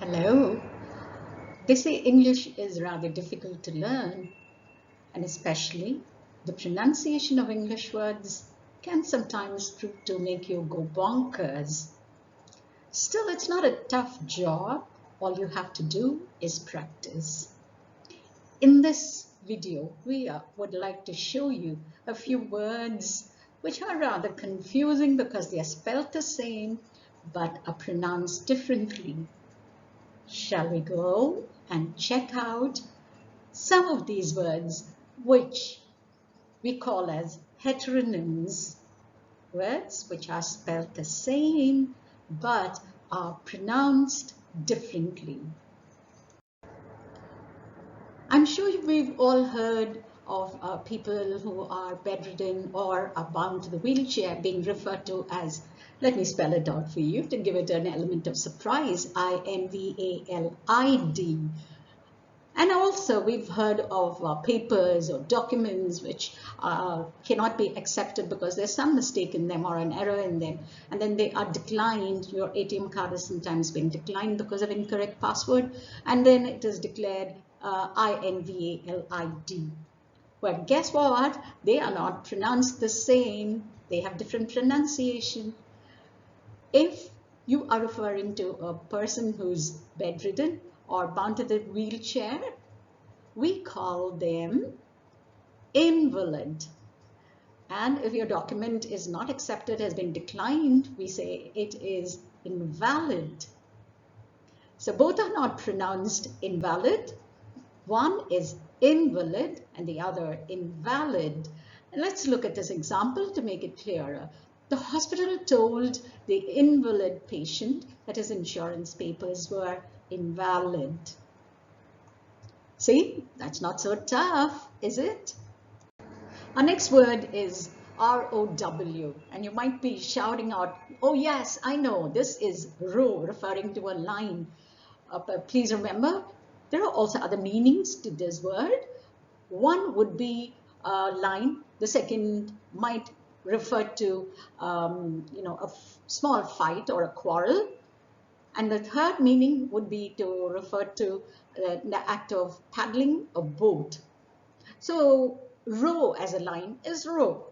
Hello. They say English is rather difficult to learn, and especially the pronunciation of English words can sometimes prove to make you go bonkers. Still, it's not a tough job. All you have to do is practice. In this video, we would like to show you a few words which are rather confusing because they are spelled the same but are pronounced differently. Shall we go and check out some of these words which we call as heteronyms, words which are spelled the same but are pronounced differently. I'm sure we've all heard of people who are bedridden or are bound to the wheelchair being referred to as, let me spell it out for you to give it an element of surprise, invalid. And also we've heard of papers or documents which cannot be accepted because there's some mistake in them or an error in them, and then they are declined. Your ATM card is sometimes being declined because of incorrect password, and then it is declared invalid. Well, guess what? They are not pronounced the same. They have different pronunciation. If you are referring to a person who's bedridden or bound to the wheelchair, we call them invalid. And if your document is not accepted, has been declined, we say it is invalid. So both are not pronounced invalid. One is invalid and the other invalid. And let's look at this example to make it clearer. The hospital told the invalid patient that his insurance papers were invalid. See, that's not so tough, is it? Our next word is ROW, and you might be shouting out, oh yes, I know, this is row, referring to a line. But please remember, there are also other meanings to this word. One would be a line, the second might refer to a small fight or a quarrel. And the third meaning would be to refer to the act of paddling a boat. So row as a line is row.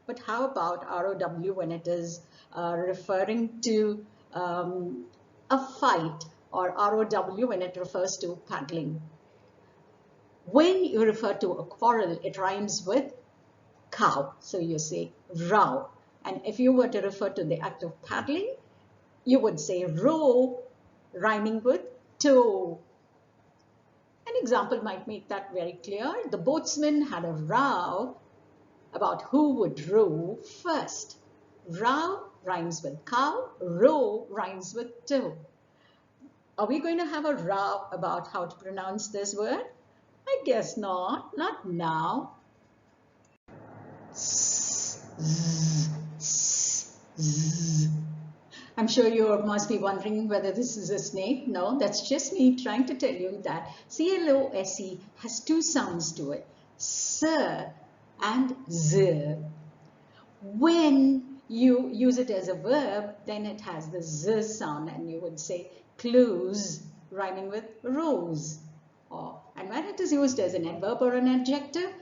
But how about ROW when it is referring to a fight, or ROW when it refers to paddling? When you refer to a quarrel, it rhymes with cow. So you say row. And if you were to refer to the act of paddling, you would say row, rhyming with tow. An example might make that very clear. The boatsmen had a row about who would row first. Row rhymes with cow, row rhymes with tow. Are we going to have a row about how to pronounce this word? I guess not now. I'm sure you must be wondering whether this is a snake. No, that's just me trying to tell you that CLOSE has two sounds to it, S and Z. When you use it as a verb, then it has the Z sound, and you would say close, rhyming with rose. And when it is used as an adverb or an adjective,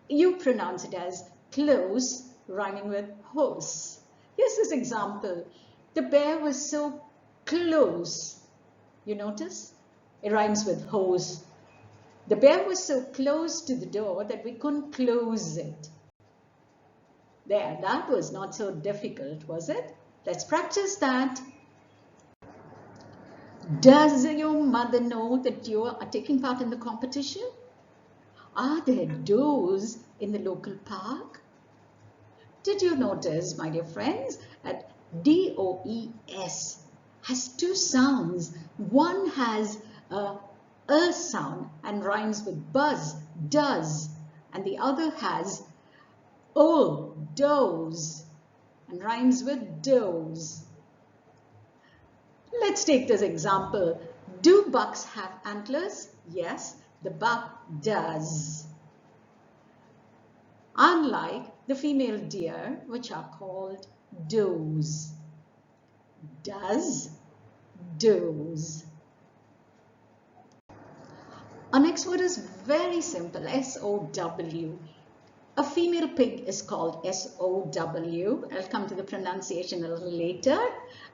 you pronounce it as close, rhyming with horse. Here's this example. The bear was so close. You notice? It rhymes with hose. The bear was so close to the door that we couldn't close it. There, that was not so difficult, was it? Let's practice that. Does your mother know that you are taking part in the competition? Are there does in the local park? Did you notice, my dear friends, that DOES has two sounds? One has a sound and rhymes with buzz, does, and the other has O, does, and rhymes with does. Let's take this example. Do bucks have antlers? Yes, the buck does. Unlike the female deer, which are called does. Does, does. Our next word is very simple, S-O-W. A female pig is called S-O-W. I'll come to the pronunciation a little later.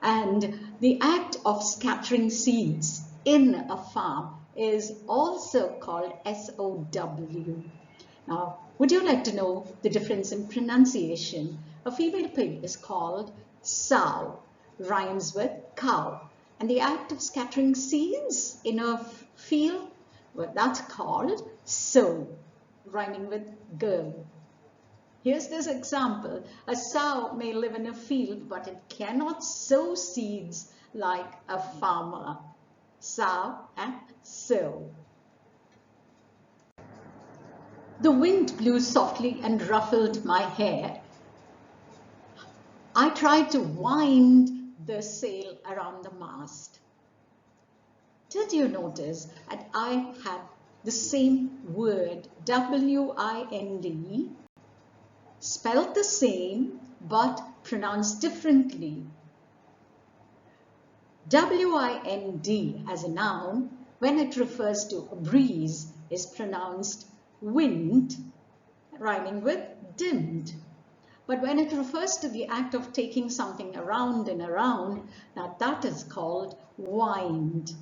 And the act of scattering seeds in a farm is also called S-O-W. Now, would you like to know the difference in pronunciation? A female pig is called sow, rhymes with cow. And the act of scattering seeds in a field, well, that's called sow, rhyming with girl. Here's this example. A sow may live in a field, but it cannot sow seeds like a farmer. Sow and sow. The wind blew softly and ruffled my hair. I tried to wind the sail around the mast. Did you notice that I have the same word, W-I-N-D, spelled the same but pronounced differently? W-I-N-D as a noun, when it refers to a breeze, is pronounced wind, rhyming with dimmed. But when it refers to the act of taking something around and around, now that is called wind.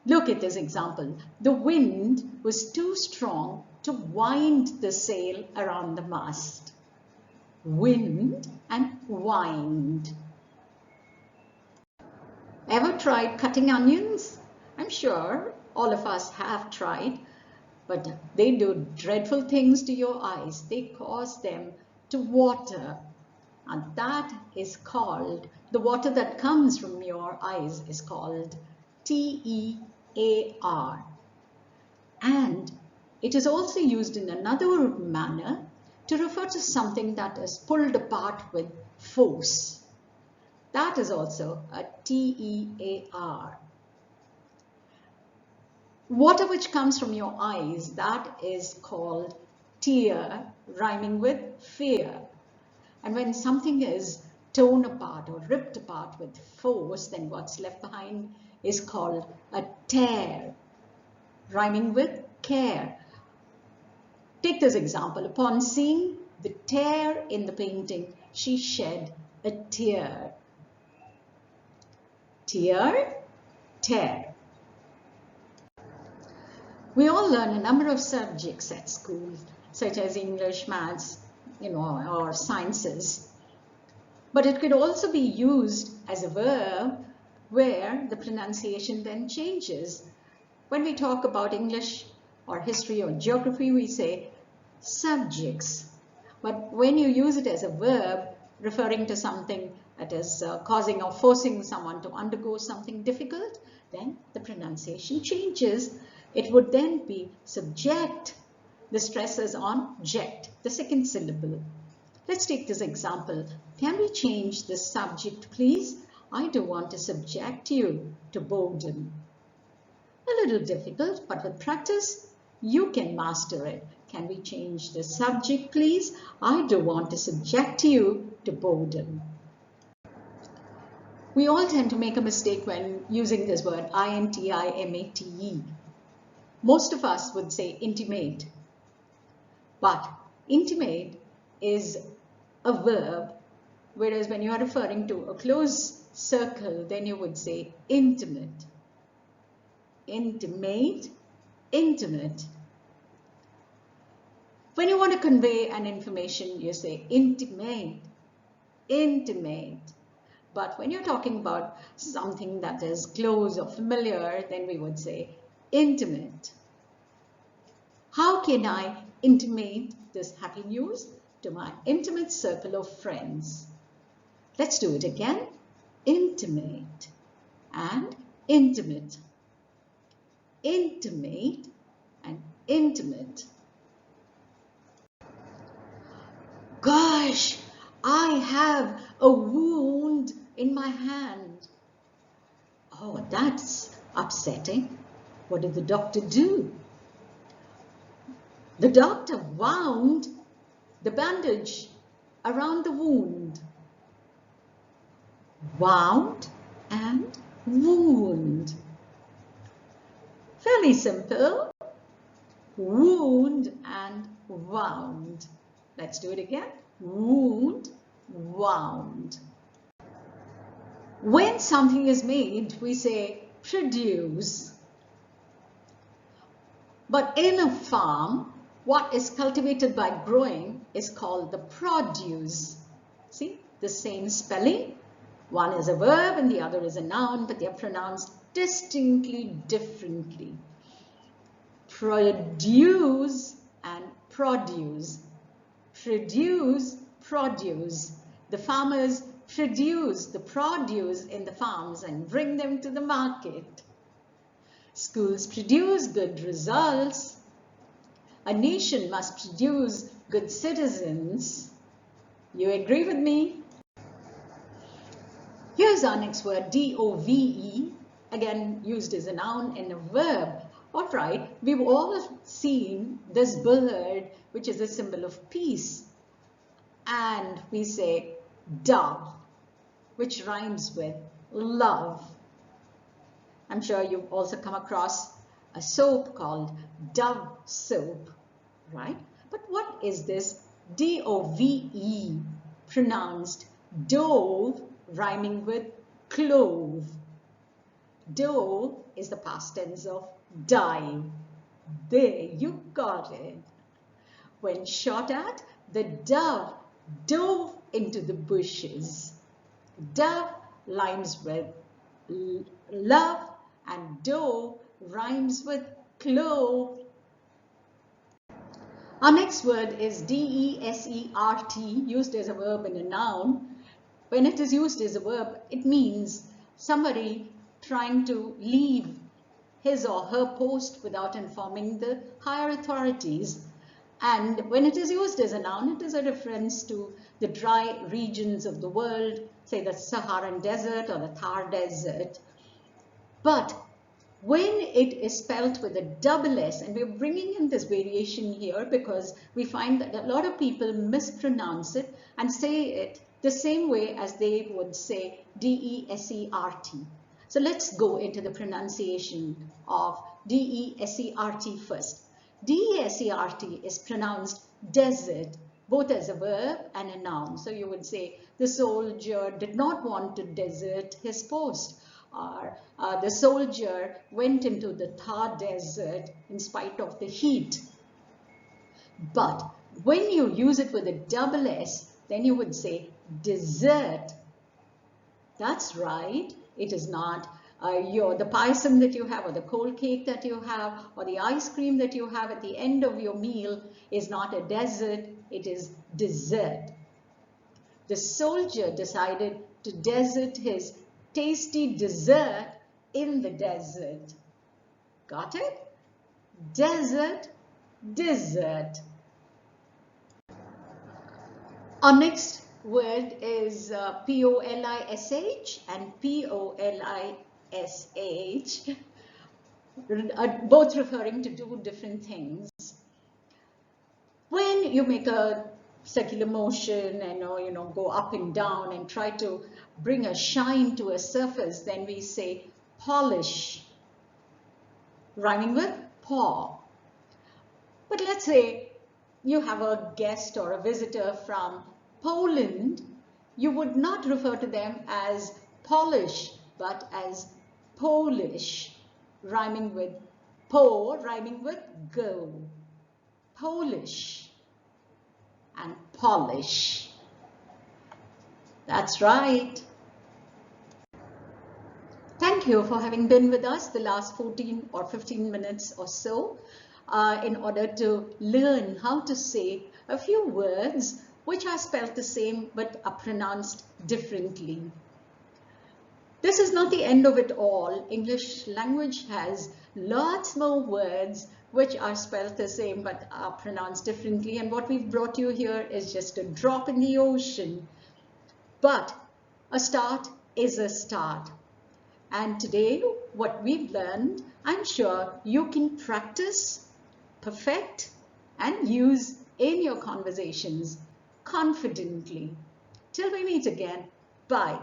Look at this example. The wind was too strong to wind the sail around the mast. Wind and wind. Ever tried cutting onions? I'm sure all of us have tried, but they do dreadful things to your eyes. They cause them to water. And that is called, the water that comes from your eyes is called T-E-A-R. And it is also used in another manner to refer to something that is pulled apart with force. That is also a T-E-A-R. Water which comes from your eyes, that is called tear, rhyming with fear. And when something is torn apart or ripped apart with force, then what's left behind is called a tear, rhyming with care. Take this example. Upon seeing the tear in the painting, she shed a tear. Tear, tear. We all learn a number of subjects at school, such as English, maths, or sciences. But it could also be used as a verb where the pronunciation then changes. When we talk about English or history or geography, we say subjects. But when you use it as a verb, referring to something that is causing or forcing someone to undergo something difficult, then the pronunciation changes. It would then be subject. The stress is on ject, the second syllable. Let's take this example. Can we change the subject, please? I do want to subject you to boredom. A little difficult, but with practice, you can master it. Can we change the subject, please? I do want to subject you to boredom. We all tend to make a mistake when using this word, I-N-T-I-M-A-T-E. Most of us would say intimate, but intimate is a verb, whereas when you are referring to a close circle, then you would say intimate. Intimate, intimate. When you want to convey an information, you say intimate, intimate. But when you're talking about something that is close or familiar, then we would say intimate. How can I intimate this happy news to my intimate circle of friends? Let's do it again. Intimate and intimate. Intimate and intimate. Gosh, I have a wound in my hand. Oh, that's upsetting. What did the doctor do? The doctor wound the bandage around the wound. Wound and wound. Really simple. Wound and wound. Let's do it again. Wound, wound. When something is made, we say produce. But in a farm, what is cultivated by growing is called the produce. See, the same spelling. One is a verb and the other is a noun, but they are pronounced distinctly differently. Produce and produce. Produce, produce. The farmers produce the produce in the farms and bring them to the market. Schools produce good results. A nation must produce good citizens. You agree with me? Here's our next word, dove, again used as a noun and a verb. All right, we've all seen this bird, which is a symbol of peace. And we say dove, which rhymes with love. I'm sure you've also come across a soap called Dove soap, right? But what is this dove, pronounced dove, rhyming with clove? Dove is the past tense of dive. There, you got it. When shot at, the dove dove into the bushes. Dove rhymes with love and dove rhymes with clove. Our next word is desert, used as a verb and a noun. When it is used as a verb, it means somebody trying to leave his or her post without informing the higher authorities. And when it is used as a noun, it is a reference to the dry regions of the world, say the Saharan desert or the Thar desert. But when it is spelt with a double S, and we're bringing in this variation here because we find that a lot of people mispronounce it and say it the same way as they would say desert. So let's go into the pronunciation of desert first. Desert is pronounced desert, both as a verb and a noun. So you would say the soldier did not want to desert his post, or the soldier went into the Thar desert in spite of the heat. But when you use it with a double S, then you would say desert. That's right. It is not the payasam that you have, or the cold cake that you have, or the ice cream that you have at the end of your meal is not a desert. It is dessert. The soldier decided to desert his tasty dessert in the desert. Got it? Desert, dessert. Our next word is polish and polish, both referring to two different things. When you make a circular motion and go up and down and try to bring a shine to a surface, then we say polish, rhyming with paw. But let's say you have a guest or a visitor from Poland, you would not refer to them as Polish, but as Polish, rhyming with po, rhyming with go. Polish and polish. That's right. Thank you for having been with us the last 14 or 15 minutes or so in order to learn how to say a few words which are spelled the same but are pronounced differently. This is not the end of it all. English language has lots more words which are spelled the same but are pronounced differently, and what we've brought you here is just a drop in the ocean. But a start is a start. And today, what we've learned, I'm sure you can practice, perfect, and use in your conversations confidently. Till we meet again, bye.